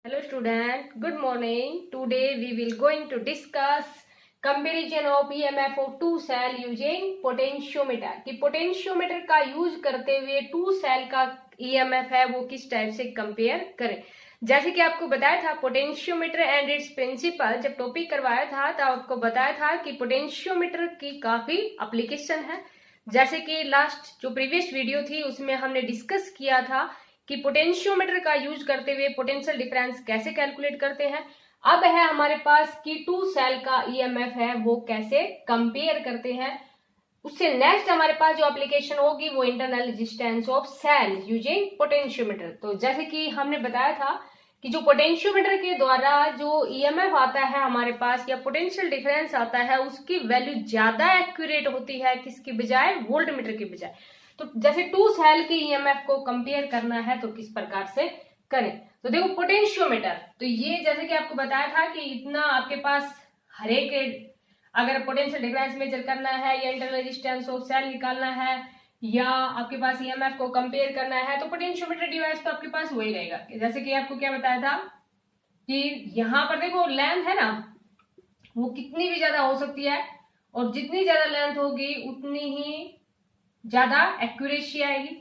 Hello student, good morning. Today we will going to discuss comparison of EMF of two cell using potentiometer कि potentiometer का use करते हुए to cell का EMF है वो किस टाइप से कंपेयर करें। जैसे कि आपको बताया था पोटेंशियोमीटर एंड इट्स प्रिंसिपल, जब टॉपिक करवाया था तो आपको बताया था कि पोटेंशियोमीटर की काफी एप्लीकेशन है। जैसे कि लास्ट जो प्रीवियस वीडियो थी उसमें हमने डिस्कस किया था कि पोटेंशियोमीटर का यूज करते हुए पोटेंशियल डिफरेंस कैसे कैलकुलेट करते हैं। अब है हमारे पास कि टू सेल का ईएमएफ है वो कैसे कंपेयर करते हैं। उससे नेक्स्ट हमारे पास जो एप्लीकेशन होगी वो internal resistance of cell using potentiometer. तो जैसे कि हमने बताया था कि जो पोटेंशियोमीटर के द्वारा जो ईएमएफ आता है हमारे पास या पोटेंशियल डिफरेंस आता है उसकी वैल्यू ज्यादा एक्यूरेट होती है किसकी बजाय, वोल्टमीटर की बजाय। तो जैसे टू सेल के ईएमएफ को कंपेयर करना है तो किस प्रकार से करें। तो देखो पोटेंशियोमीटर, तो ये जैसे कि आपको बताया था कि इतना आपके पास हर एक अगर पोटेंशियल डिफरेंस मेजर करना है या इंटरनल रेजिस्टेंस ऑफ सेल निकालना है या आपके पास ईएमएफ को कंपेयर करना है तो पोटेंशियोमीटर डिवाइस तो आपके पास वही रहेगा। जैसे कि आपको क्या बताया था कि यहाँ पर देखो लेंथ है ना वो कितनी भी ज्यादा हो सकती है और जितनी ज्यादा लेंथ होगी उतनी ही ज्यादा एक्यूरेसी आएगी।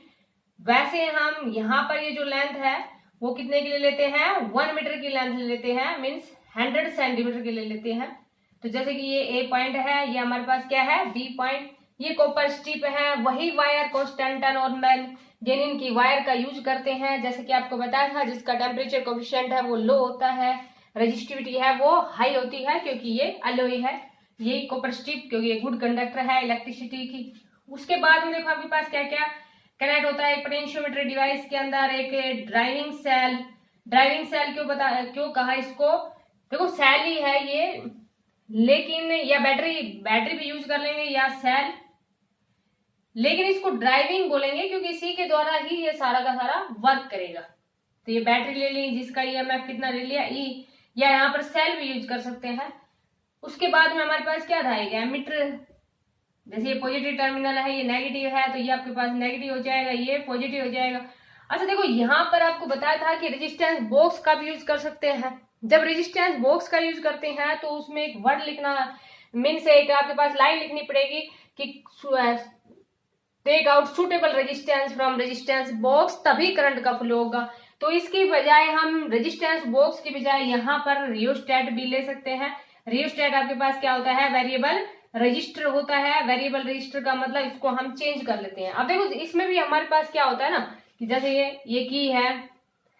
वैसे हम यहाँ पर ये जो लेंथ है वो कितने के लिए लेते हैं, 1 मीटर की लेंथ लेते हैं, मीन्स 100 सेंटीमीटर के लिए लेते हैं। तो जैसे कि ये ए पॉइंट है, ये हमारे पास क्या है बी पॉइंट, ये कॉपर स्ट्रिप है, वही वायर को स्टैंटन और मैंगनीज की वायर का यूज करते हैं। जैसे कि आपको बताया था जिसका टेम्परेचर कोएफिशिएंट है वो लो होता है, रेजिस्टिविटी है वो हाई होती है क्योंकि ये अलॉय है, ये कॉपर स्ट्रिप क्योंकि ये गुड कंडक्टर है इलेक्ट्रिसिटी की। उसके बाद में देखो आपके पास क्या क्या कनेक्ट होता है पोटेंशियोमीटर डिवाइस के अंदर। एक ड्राइविंग सेल क्यों कहा इसको, देखो सेल ही है ये, लेकिन या बैटरी भी यूज कर लेंगे या सेल, लेकिन इसको ड्राइविंग बोलेंगे क्योंकि इसी के द्वारा ही ये सारा का सारा वर्क करेगा। तो ये बैटरी ले ली जिसका ईएमएफ कितना ले लिया ई, या यहाँ पर सेल भी यूज कर सकते हैं। उसके बाद में हमारे पास क्या था एमीटर, जैसे ये पॉजिटिव टर्मिनल है ये नेगेटिव है तो ये आपके पास नेगेटिव हो जाएगा, ये पॉजिटिव हो जाएगा। अच्छा देखो यहाँ पर आपको बताया था कि रेजिस्टेंस बॉक्स का भी यूज कर सकते हैं। जब रेजिस्टेंस बॉक्स का यूज करते हैं तो उसमें एक वर्ड लिखना, मीन्स एक आपके पास लाइन लिखनी पड़ेगी कि take out suitable resistance from resistance box, तभी करंट का फ्लो होगा। तो इसकी बजाय हम रेजिस्टेंस बॉक्स की बजाय यहाँ पर रियोस्टेट भी ले सकते हैं। रियोस्टेट आपके पास क्या होता है, वेरिएबल रजिस्टर होता है। वेरिएबल रजिस्टर का मतलब इसको हम चेंज कर लेते हैं। अब देखो इसमें भी हमारे पास क्या होता है ना कि जैसे ये की है,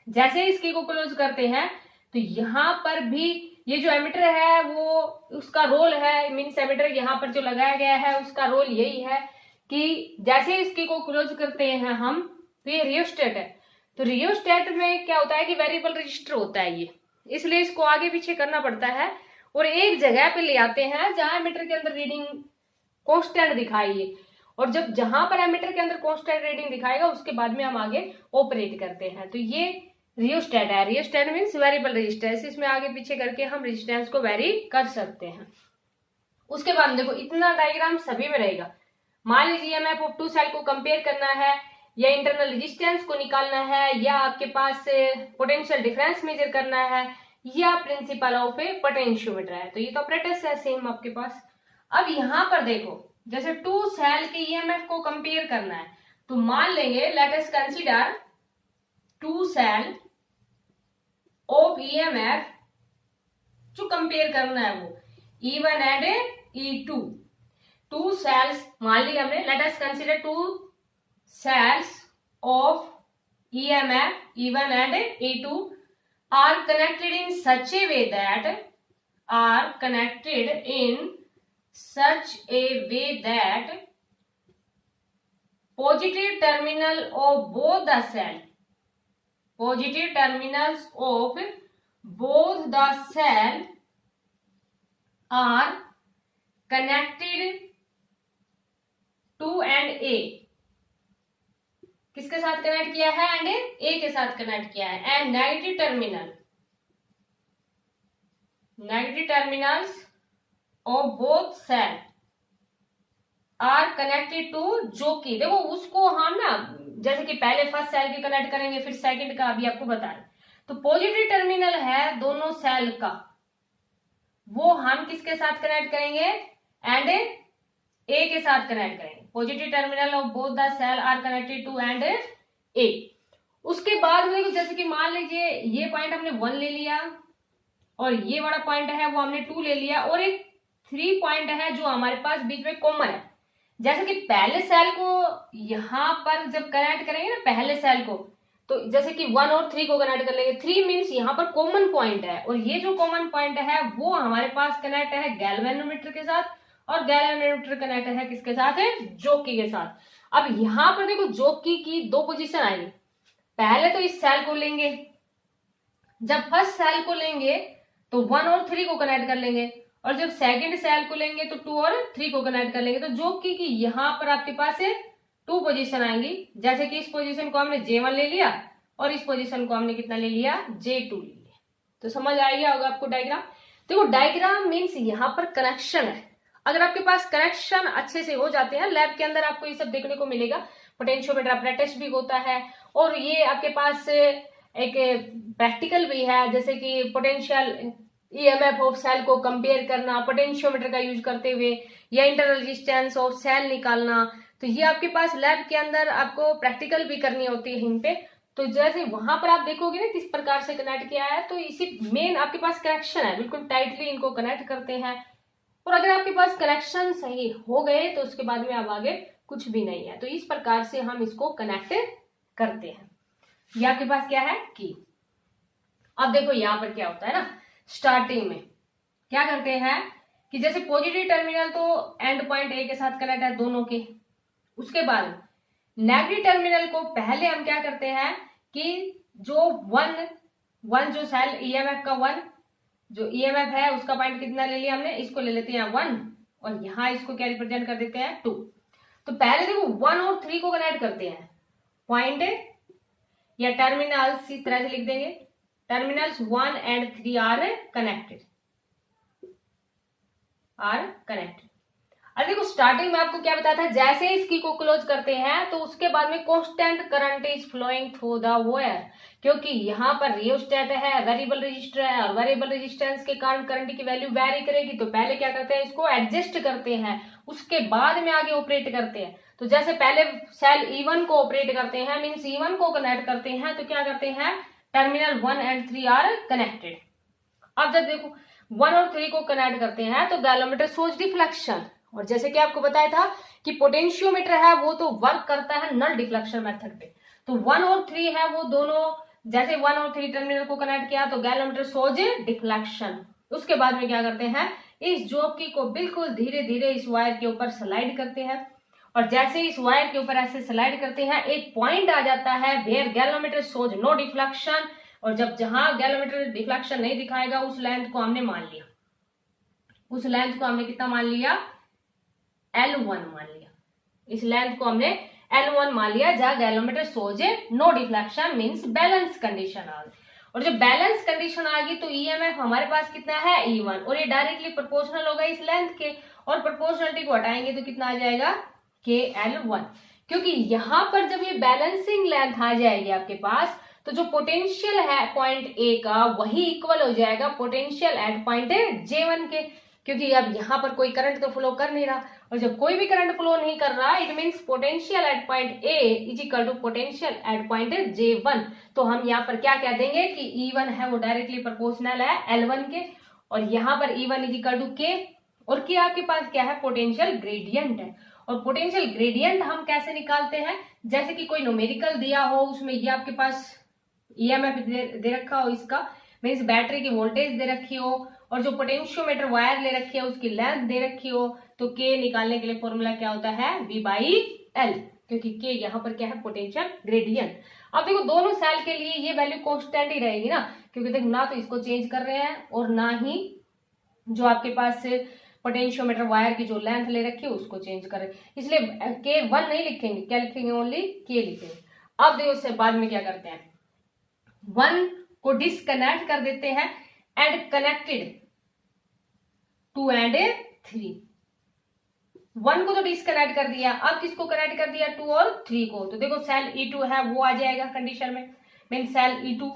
जैसे इस की को क्लोज करते हैं तो यहाँ पर भी ये जो एमीटर है वो उसका रोल है, मीन्स एमीटर यहाँ पर जो लगाया गया है उसका रोल यही है कि जैसे इसकी को क्लोज करते हैं हम तो ये रियोस्टेट है। तो रियोस्टेट में क्या होता है कि वेरिएबल रजिस्टर होता है ये, इसलिए इसको आगे पीछे करना पड़ता है और एक जगह पे ले आते हैं जहां एमीटर के अंदर रीडिंग कांस्टेंट दिखाइए, और जब जहां पर एमीटर के अंदर कांस्टेंट रीडिंग दिखाएगा उसके बाद में हम आगे ऑपरेट करते हैं। तो ये रियोस्टेट है। रियोस्टेट मीन्स वेरिएबल रेजिस्टेंस, इसमें आगे पीछे करके हम रेजिस्टेंस को वेरी कर सकते हैं। उसके बाद देखो इतना डायग्राम सभी में रहेगा। मान लीजिए ईएमएफ ऑफ टू सेल को कंपेयर करना है या इंटरनल रेजिस्टेंस को निकालना है या आपके पास पोटेंशियल डिफरेंस मेजर करना है या प्रिंसिपल ऑफ ए पोटेंशियोमीटर है, तो ये तो ऑपरेटर्स है सेम आपके पास। अब यहां पर देखो जैसे टू सेल के ईएमएफ को कंपेयर करना है तो मान लेंगे let us consider two cell of EMF, जो कंपेयर करना है वो E1 and E2, to sales मान लिया हमने, let us consider two cells of EMF E1 and E2 are connected in such a way that positive terminal of both the cell are connected to and A, किसके साथ connect किया है, and ए के साथ connect किया है, and negative terminals of both cell are connected to, जो कि देखो उसको हम ना जैसे कि पहले फर्स्ट सेल के कनेक्ट करेंगे फिर सेकंड का अभी आपको बता रहे। तो पॉजिटिव टर्मिनल है दोनों सेल का, वो हम किसके साथ कनेक्ट करेंगे, एंड ए के साथ कनेक्ट करेंगे। Positive terminal of both the cell are connected to end A. उसके बाद में देखो, जैसे कि मान लीजिए ये पॉइंट हमने 1 ले लिया और ये वाला पॉइंट है वो हमने 2 ले लिया, और एक 3 पॉइंट है जो हमारे पास बीच में कॉमन है। जैसे कि पहले सेल को यहां पर जब कनेक्ट करेंगे ना, पहले सेल को, तो जैसे कि 1 और 3 को कनेक्ट कर लेंगे। 3 मीन्स यहाँ पर कॉमन पॉइंट है, और ये जो कॉमन पॉइंट है वो हमारे पास कनेक्ट है गैल्वेनोमीटर के साथ, और गैल्वेनोमीटर कनेक्ट है किसके साथ, है जॉकी के साथ। अब यहाँ पर देखो जॉकी की 2 पोजीशन आएगी। पहले तो इस सेल को लेंगे, जब फर्स्ट सेल को लेंगे तो 1 और 3 को कनेक्ट कर लेंगे, और जब सेकंड सेल को लेंगे तो 2 और 3 को कनेक्ट कर लेंगे। तो जॉकी की यहाँ पर आपके पास 2 पोजीशन आएंगी। जैसे कि इस पोजीशन को हमने J1 ले लिया और इस पोजीशन को हमने कितना ले लिया, J2 ले लिया। तो समझ आ गया होगा आपको डायग्राम। देखो डायग्राम मीन्स यहाँ पर कनेक्शन है। अगर आपके पास कनेक्शन अच्छे से हो जाते हैं, लैब के अंदर आपको ये सब देखने को मिलेगा। पोटेंशियोमीटर अपरेटस भी होता है, और ये आपके पास एक प्रैक्टिकल भी है, जैसे कि पोटेंशियल ईएमएफ ऑफ सेल को कंपेयर करना पोटेंशियोमीटर का यूज करते हुए, या इंटर रेजिस्टेंस ऑफ सेल निकालना। तो ये आपके पास लैब के अंदर आपको प्रैक्टिकल भी करनी होती है इन पे। तो जैसे वहां पर आप देखोगे ना किस प्रकार से कनेक्ट किया है, तो इसी मेन आपके पास कनेक्शन है, बिल्कुल टाइटली इनको कनेक्ट करते हैं। और अगर आपके पास कनेक्शन सही हो गए तो उसके बाद में अब आगे कुछ भी नहीं है। तो इस प्रकार से हम इसको कनेक्ट करते हैं। ये आपके पास क्या है की। अब देखो यहाँ पर क्या होता है ना, स्टार्टिंग में क्या करते हैं कि जैसे पॉजिटिव टर्मिनल तो एंड पॉइंट ए के साथ कनेक्ट है दोनों के। उसके बाद नेगेटिव टर्मिनल को पहले हम क्या करते हैं कि जो वन जो सेल ईएमएफ का 1 जो ईएमएफ है उसका पॉइंट कितना ले लिया हमने, इसको ले लेते हैं 1, और यहाँ इसको क्या रिप्रेजेंट कर देते हैं 2। तो पहले देखो 1 और 3 को कनेक्ट करते हैं, पॉइंट या टर्मिनल्स इस तरह से लिख देंगे, टर्मिनल्स 1 and 3 आर कनेक्टेड। अब देखो स्टार्टिंग में आपको क्या बताया था, जैसे इस की को क्लोज करते हैं तो उसके बाद में constant current is flowing through the wire, क्योंकि यहाँ पर रियोस्टेट है, वेरिएबल रजिस्टर है, और वेरिएबल रेजिस्टेंस के कारण करंट की वैल्यू वेरी करेगी। तो पहले क्या करते हैं, इसको एडजस्ट करते हैं, उसके बाद में आगे ऑपरेट करते हैं। तो जैसे पहले सेल E1 को ऑपरेट करते हैं, मीन्स E1 को कनेक्ट करते हैं, तो क्या करते हैं, टर्मिनल 1 and 3 आर कनेक्टेड। अब जब देखो 1 और 3 को कनेक्ट करते हैं तो गैलोमीटर शोज डिफ्लेक्शन, और जैसे कि आपको बताया था कि पोटेंशियोमीटर है वो तो वर्क करता है नल डिफ्लेक्शन मेथड पे। तो 1 और 3 है वो दोनों, जैसे 1 और 3 टर्मिनल को कनेक्ट किया तो गैलोमीटर शोज डिफ्लेक्शन। उसके बाद में क्या करते हैं, इस जॉकी को बिल्कुल धीरे धीरे इस वायर के ऊपर स्लाइड करते हैं, और जैसे इस वायर के ऊपर ऐसे स्लाइड करते हैं एक पॉइंट आ जाता है where galvanometer shows no deflection, और जब जहां गैलोमीटर डिफ्लेक्शन नहीं दिखाएगा उस लेंथ को हमने मान लिया, उस लेंथ को हमने कितना मान लिया, L1 मान लिया। इस लेंथ को हमने L1 मान लिया जहां galvanometer shows no deflection means balance condition आ गई। और जब बैलेंस कंडीशन आ गई तो ईएमएफ हमारे पास कितना है E1, और ये डायरेक्टली प्रोपोर्शनल होगा इस लेंथ के, और प्रोपोर्शनलिटी को हटाएंगे तो कितना आ जाएगा KL1, क्योंकि यहां पर जब ये बैलेंसिंग लेंथ आ जाएगी आपके पास तो जो पोटेंशियल है पॉइंट ए का वही इक्वल हो जाएगा पोटेंशियल एट पॉइंट J1 के, क्योंकि अब यहाँ पर कोई करंट तो फ्लो कर नहीं रहा, और जब कोई भी करंट फ्लो नहीं कर रहा it means potential at point A is equal to potential at point J1। तो हम यहाँ पर क्या कह देंगे कि E1 है वो डायरेक्टली प्रोपोर्शनल है L1 के, और यहाँ पर E1 is equal to K, और K आपके पास क्या है, पोटेंशियल ग्रेडियंट है। और पोटेंशियल ग्रेडियंट हम कैसे निकालते हैं, जैसे कि कोई न्यूमेरिकल दिया हो उसमें ये आपके पास ईएमएफ दे रखा हो, इसका मीन्स बैटरी की वोल्टेज दे रखी हो, और जो पोटेंशियोमीटर वायर ले रखी है उसकी लेंथ दे रखी हो, तो के निकालने के लिए फॉर्मूला क्या होता है V/L, क्योंकि के यहाँ पर क्या है, पोटेंशियल ग्रेडियंट। अब देखो दोनों सेल के लिए ये वैल्यू कांस्टेंट ही रहेगी ना, क्योंकि देखो ना तो इसको चेंज कर रहे हैं और ना ही जो आपके पास पोटेंशियोमीटर वायर की जो लेंथ ले रखी है उसको चेंज कर रहे हैं, इसलिए K1 नहीं लिखेंगे, क्या लिखेंगे, ओनली K लिखेंगे। अब देखो उससे बाद में क्या करते हैं, 1 को डिस्कनेक्ट कर देते हैं एंड कनेक्टेड 2 and 3। 1 को तो डिस्कनेक्ट कर दिया, अब किसको कनेक्ट कर दिया, 2 और 3 को। तो देखो सेल E2 है वो आ जाएगा कंडीशन में, मीन सेल E2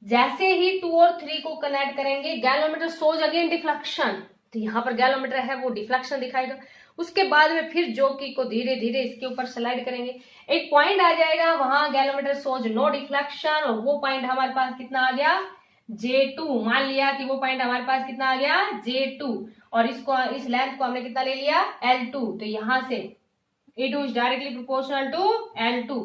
जैसे ही 2 और 3 को कनेक्ट करेंगे गैलोमीटर शोज अगेन डिफ्लेक्शन, तो यहाँ पर गैलोमीटर है वो डिफ्लेक्शन दिखाएगा। उसके बाद में फिर जॉकी को धीरे धीरे इसके ऊपर स्लाइड करेंगे, एक पॉइंट आ जाएगा, वहां गैलोमीटर शोज नो डिफ्लेक्शन, और वो पॉइंट हमारे पास कितना आ गया J2। मान लिया कि वो पॉइंट हमारे पास कितना आ गया J2, और इसको इस लेंथ को हमने कितना ले लिया L2, तो यहां से E2 is directly proportional to L2,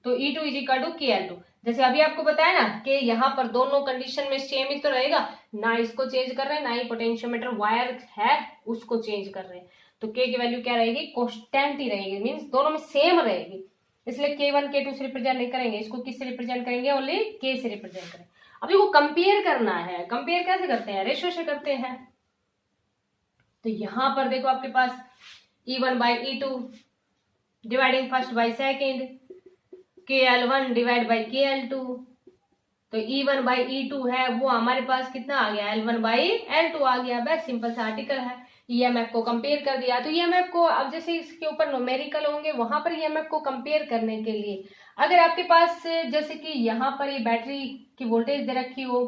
तो E2 is equal to KL2। जैसे अभी आपको बताया ना कि यहाँ पर दोनों कंडीशन में सेम ही तो रहेगा, ना इसको चेंज कर रहे हैं ना ही पोटेंशियोमीटर वायर है उसको चेंज कर रहे हैं, तो K की वैल्यू क्या रहेगी कांस्टेंट ही रहेगी, मींस दोनों में सेम रहेगी। इसलिए K1 K2 से रिप्रेजेंट नहीं करेंगे, इसको किससे रिप्रेजेंट करेंगे, ओनली K से रिप्रेजेंट करेंगे। अब देखो कंपेयर करना है, कंपेयर कैसे करते हैं, रेशियो से करते हैं। तो यहां पर देखो आपके पास E1 by E2 dividing first by second, KL1 divide by KL2, तो E1 बाई E2 है वो हमारे पास कितना आ गया L1 बाई L2 आ गया। बस सिंपल सा आर्टिकल है, EMF को कंपेयर कर दिया। तो EMF को अब जैसे इसके ऊपर न्यूमेरिकल होंगे वहां पर EMF को कंपेयर करने के लिए अगर आपके पास जैसे कि यहाँ पर ये बैटरी की वोल्टेज दे रखी हो,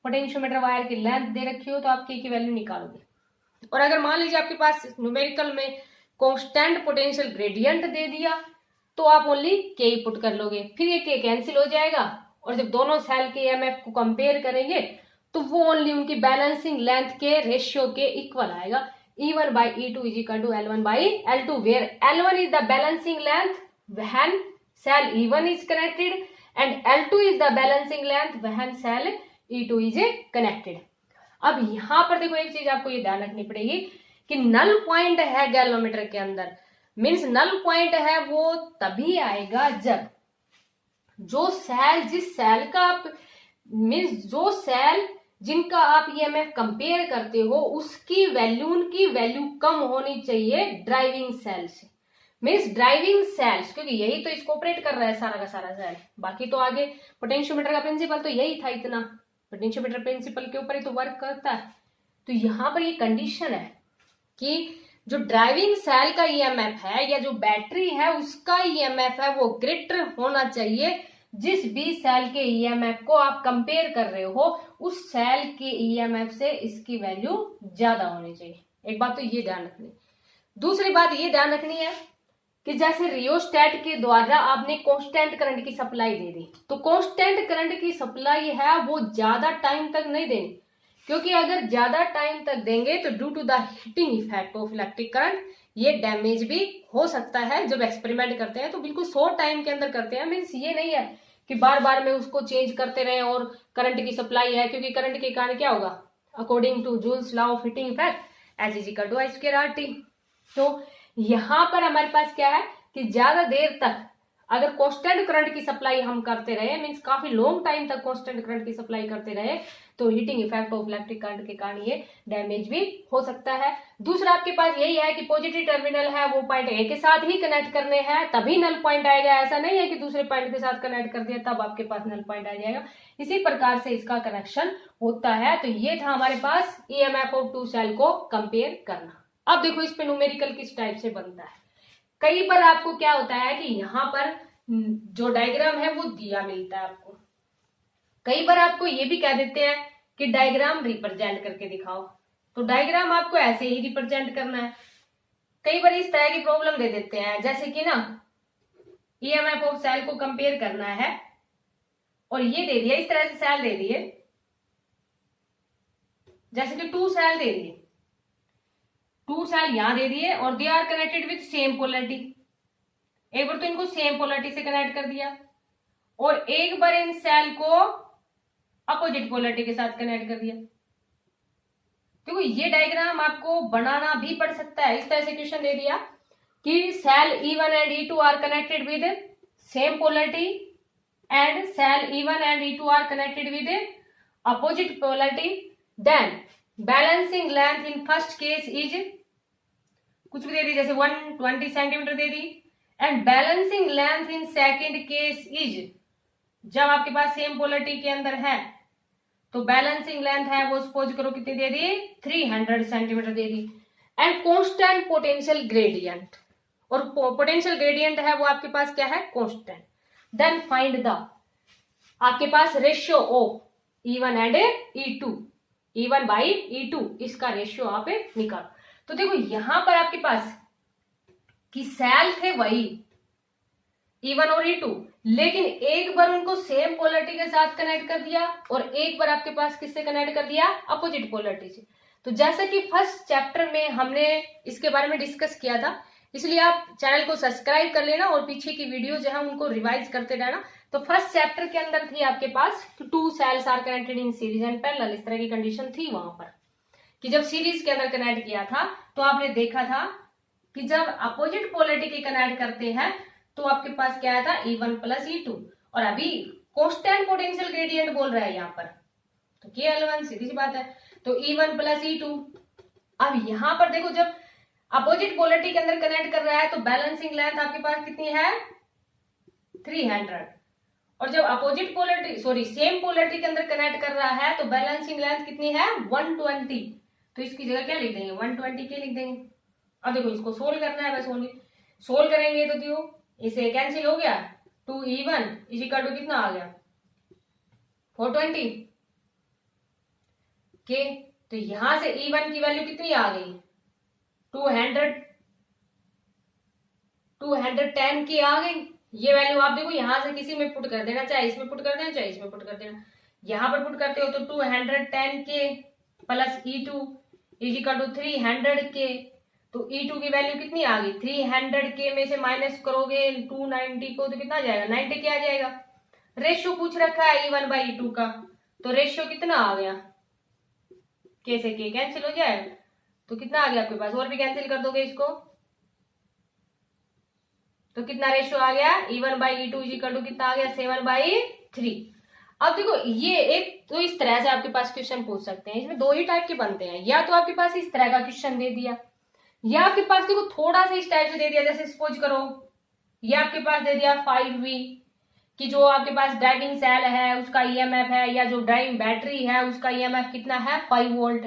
पोटेंशियोमीटर वायर की लेंथ दे रखी हो, तो आप K की वैल्यू निकालोगे। और अगर मान लीजिए आपके पास न्यूमेरिकल में कांस्टेंट पोटेंशियल ग्रेडियंट दे दिया तो आप ओनली K पुट कर लोगे, फिर ये K कैंसिल हो जाएगा, और जब दोनों सेल के EMF को कंपेयर करेंगे तो वो ओनली उनकी बैलेंसिंग लेंथ के रेशियो के इक्वल आएगा। E1 by E2 is equal to L1 by L2, where L1 is the balancing length when cell E1 is connected and L2 is the balancing length when cell E2 is connected। अब यहाँ पर देखो एक चीज आपको ये ध्यान रखनी पड़ेगी कि नल पॉइंट है गैलोमीटर के अंदर, मीन्स नल पॉइंट है वो तभी आएगा जब जो सेल जिस सेल का आप मीन्स जो सेल जिनका आप EMF कंपेयर करते हो उसकी वैल्यू उनकी वैल्यू कम होनी चाहिए ड्राइविंग सेल से, मीन्स ड्राइविंग सेल्स, क्योंकि यही तो इसको ऑपरेट कर रहा है सारा का सारा सेल। बाकी तो आगे पोटेंशियोमीटर का प्रिंसिपल तो यही था, इतना पोटेंशियोमीटर प्रिंसिपल के ऊपर ही तो वर्क करता है। तो यहाँ पर ये कंडीशन है कि जो ड्राइविंग सेल का EMF है या जो बैटरी है उसका EMF है वो ग्रेटर होना चाहिए जिस भी सेल के EMF को आप कंपेयर कर रहे हो उस सेल के EMF से इसकी वैल्यू ज्यादा होनी चाहिए। एक बात तो ये ध्यान रखनी। दूसरी बात ये ध्यान रखनी है कि जैसे रियोस्टेट के द्वारा आपने कांस्टेंट करंट की सप्लाई दे दी, तो कांस्टेंट करंट की सप्लाई है वो ज्यादा टाइम तक नहीं देनी, क्योंकि अगर ज्यादा टाइम तक देंगे तो due to the heating effect of electric current ये डैमेज भी हो सकता है। जब एक्सपेरिमेंट करते हैं तो बिल्कुल शॉर्ट टाइम के अंदर करते हैं, मीन्स ये नहीं है कि बार बार में उसको चेंज करते रहे और करंट की सप्लाई है, क्योंकि करंट के कारण क्या होगा, according to Joule's law of heating effect H is equal to I square R T. तो यहाँ पर हमारे पास क्या है कि ज्यादा देर तक अगर कांस्टेंट करंट की सप्लाई हम करते रहे, मीन्स काफी लॉन्ग टाइम तक कांस्टेंट करंट की सप्लाई करते रहे, तो heating effect of electric current के कारण ये डैमेज भी हो सकता है। दूसरा आपके पास यही है कि पॉजिटिव टर्मिनल है वो पॉइंट ए के साथ ही कनेक्ट करने हैं तभी नल पॉइंट आएगा, ऐसा नहीं है कि दूसरे पॉइंट के साथ कनेक्ट कर दिया तब आपके पास नल पॉइंट आ जाएगा। इसी प्रकार से इसका कनेक्शन होता है। तो ये था हमारे पास EMF ऑफ टू सेल को कंपेयर करना। अब देखो इस पे न्यूमेरिकल किस टाइप से बनता है। कई बार आपको क्या होता है कि यहाँ पर जो डायग्राम है वो दिया मिलता है आपको, कई बार आपको ये भी कह देते हैं कि डायग्राम रिप्रेजेंट करके दिखाओ, तो डायग्राम आपको ऐसे ही रिप्रेजेंट करना है। कई बार इस तरह की प्रॉब्लम दे देते हैं जैसे कि ना EMF ऑफ सेल को कंपेयर करना है और ये दे दिया, इस तरह से सेल दे दिए, जैसे कि 2 सेल दे दिए, 2 सेल यहां दे दिए और they are connected with same polarity. एक बार तो इनको सेम पोलैरिटी से कनेक्ट कर दिया और एक बार इन सेल को अपोजिट पोलैरिटी के साथ कनेक्ट कर दिया। देखो ये डायग्राम आपको बनाना भी पड़ सकता है। इस तरह से क्वेश्चन दे दिया कि cell E1 and E2 are connected with same polarity and cell E1 and E2 are connected with opposite polarity, then balancing length in first case is कुछ भी दे दी, जैसे 120 सेंटीमीटर दे दी, and balancing length in second case is, जब आपके पास same polarity के अंदर है तो बैलेंसिंग लेंथ है वो सपोज करो कितनी दे दी, 300 सेंटीमीटर दे दी, एंड कांस्टेंट पोटेंशियल ग्रेडियंट, और पोटेंशियल ग्रेडियंट है वो आपके पास क्या है, कांस्टेंट। देन फाइंड द आपके पास ratio of E1 and E2, E1 by E2, इसका रेशियो आप निकालो। तो देखो यहां पर आपके पास कि सेल थे वही E1 और E2, लेकिन एक बार उनको सेम पोलरिटी के साथ कनेक्ट कर दिया और एक बार आपके पास किससे कनेक्ट कर दिया, अपोजिट पोलरिटी से। तो जैसा कि फर्स्ट चैप्टर में हमने इसके बारे में डिस्कस किया था, इसलिए आप चैनल को सब्सक्राइब कर लेना और पीछे की वीडियो जो है उनको रिवाइज करते रहना। तो फर्स्ट चैप्टर के अंदर थी आपके पास two cells are connected in series and parallel, इस तरह की कंडीशन थी वहां पर कि जब सीरीज के अंदर कनेक्ट किया था तो आपने देखा था कि जब अपोजिट पोलरिटी के कनेक्ट करते हैं तो आपके पास क्या आया था, E1 प्लस E2, और अभी कांस्टेंट पोटेंशियल ग्रेडियंट बोल रहा है यहाँ पर, तो KL1 सीधी सी बात है, तो E1 प्लस E2। अब यहां पर देखो जब अपोजिट पोलरिटी के अंदर कनेक्ट कर रहा है तो बैलेंसिंग लेंथ आपके पास कितनी है, 300, और जब अपोजिट पोलरिटी सेम पोलरिटी के अंदर कनेक्ट कर रहा है तो बैलेंसिंग लेंथ कितनी है, 120। तो इसकी जगह क्या लिख देंगे, 120 के लिख देंगे। अब देखो इसको सोल्व करना है, बस ओनली सोल्व करेंगे तो देखो इसे कैंसिल हो गया, 2E1 इज इक्वल टू कितना आ गया, 420 के। तो यहां से E1 की वैल्यू कितनी आ गई, 210 की आ गई। ये वैल्यू आप देखो यहां से किसी में पुट कर देना, चाहे इसमें पुट कर देना चाहे इसमें पुट कर देना। यहां पर पुट करते हो तो 210 के plus E2 is equal to 300 के। तो E2 की वैल्यू कितनी आ गई, 300 के में से माइनस करोगे 290 को तो कितना आ जाएगा, 90 के आ जाएगा। रेशियो पूछ रखा है E1 बाई E2 का, तो रेशियो कितना आ गया, के से के कैंसिल हो जाएगा, तो कितना आ गया आपके पास, और भी कैंसिल कर दोगे इसको तो कितना रेशियो आ गया, E1 by E2 equal to कितना आ गया, 7/3। अब देखो ये एक तो इस तरह से आपके पास क्वेश्चन पूछ सकते हैं, इसमें दो ही टाइप के बनते हैं, या तो आपके पास इस तरह का क्वेश्चन दे दिया, या आपके पास देखो थोड़ा सा इस टाइप से दे दिया, जैसे सपोज करो ये आपके पास दे दिया 5V कि जो आपके पास ड्राइविंग सेल है उसका EMF है, या जो ड्राइविंग बैटरी है उसका EMF कितना है, 5 वोल्ट,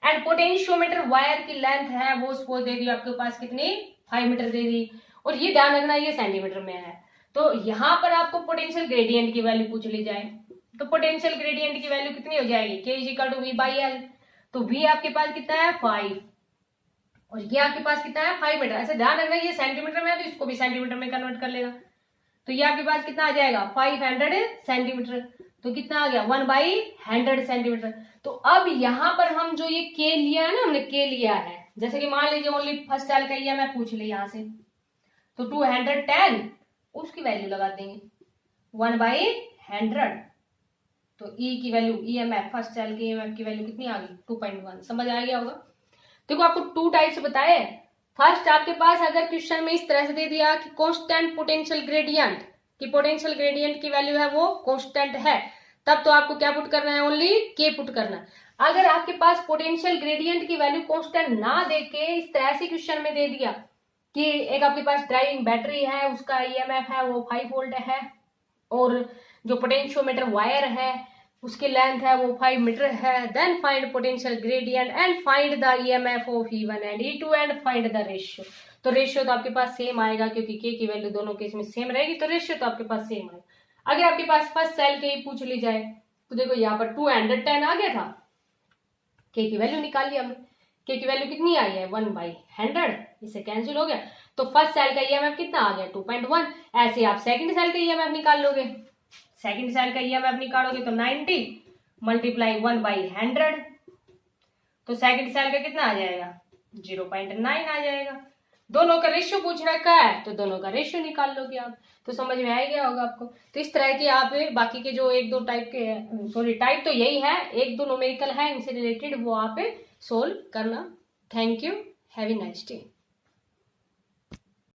एंड पोटेंशियोमीटर वायर की लेंथ है वो सपोज दे दी आपके पास कितनी, 5 मीटर दे दी, और ये ध्यान रखना ये सेंटीमीटर में है। तो यहां पर आपको पोटेंशियल ग्रेडियंट की वैल्यू पूछ ली जाए तो पोटेंशियल ग्रेडियंट की वैल्यू कितनी हो जाएगी, K is equal to V/L। तो V आपके पास कितना है, 5, और ये आपके पास कितना है, 5 मीटर। ऐसे ध्यान रखना ये सेंटीमीटर में है तो इसको भी सेंटीमीटर में कन्वर्ट कर लेगा। तो ये आपके पास कितना आ जाएगा, 500 सेंटीमीटर, तो कितना आ गया, 1/100 सेंटीमीटर। तो अब यहां पर हम जो ये K लिया है ना, हमने K लिया है, जैसे कि मान लीजिए ओनली फर्स्ट सेल का EMF पूछ लिया यहाँ से, तो 210 उसकी वैल्यू लगा देंगे 1/100। तो E की वैल्यू EMF फर्स्ट सेल के EMF की वैल्यू कितनी आ गई, 2.1। समझ आ गया होगा। देखो आपको टू टाइप से बताए। फर्स्ट आपके पास अगर क्वेश्चन में इस तरह से दे दिया कि कांस्टेंट पोटेंशियल ग्रेडियंट, कि पोटेंशियल ग्रेडियंट की वैल्यू है वो कांस्टेंट है, तब तो आपको क्या पुट करना है, ओनली K पुट करना। अगर आपके पास पोटेंशियल ग्रेडियंट की वैल्यू कांस्टेंट ना देके इस तरह से क्वेश्चन में दे दिया कि एक आपके पास ड्राइविंग बैटरी है उसका EMF है वो 5 वोल्ट है, और जो पोटेंशियोमीटर वायर है उसकी लेंथ है वो 5 मीटर है, then find potential gradient and find the EMF of E1 and E2 and find the ratio. तो रेशियो तो आपके पास सेम आएगा क्योंकि K की वैल्यू दोनों केस में सेम रहेगी, तो रेशियो तो आपके पास सेम आएगा। अगर आपके पास फर्स्ट सेल के ही पूछ ली जाए तो देखो यहाँ पर 210 आ गया था, K की वैल्यू निकाल लिया हमने, K की वैल्यू कितनी आई है, 1/100, इसे कैंसिल हो गया। तो फर्स्ट सेल का EMF कितना आ गया, 2.1। ऐसे आप सेकंड सेल का EMF निकाल लोगे, सेकंड सेल का EMF निकालोगे तो 90 मल्टीप्लाई 1/100, तो सेकंड सेल का कितना आ जाएगा, 0.9 आ जाएगा। दोनों का रेशियो पूछ रखा है तो दोनों का रेशियो निकाल लोगे आप, तो समझ में आ गया होगा आपको। तो इस तरह के आप बाकी के जो एक दो टाइप के, सॉरी टाइप तो यही है, एक दो न्यूमेरिकल है इनसे रिलेटेड, वो आप सोल्व करना। Thank you, have a nice day.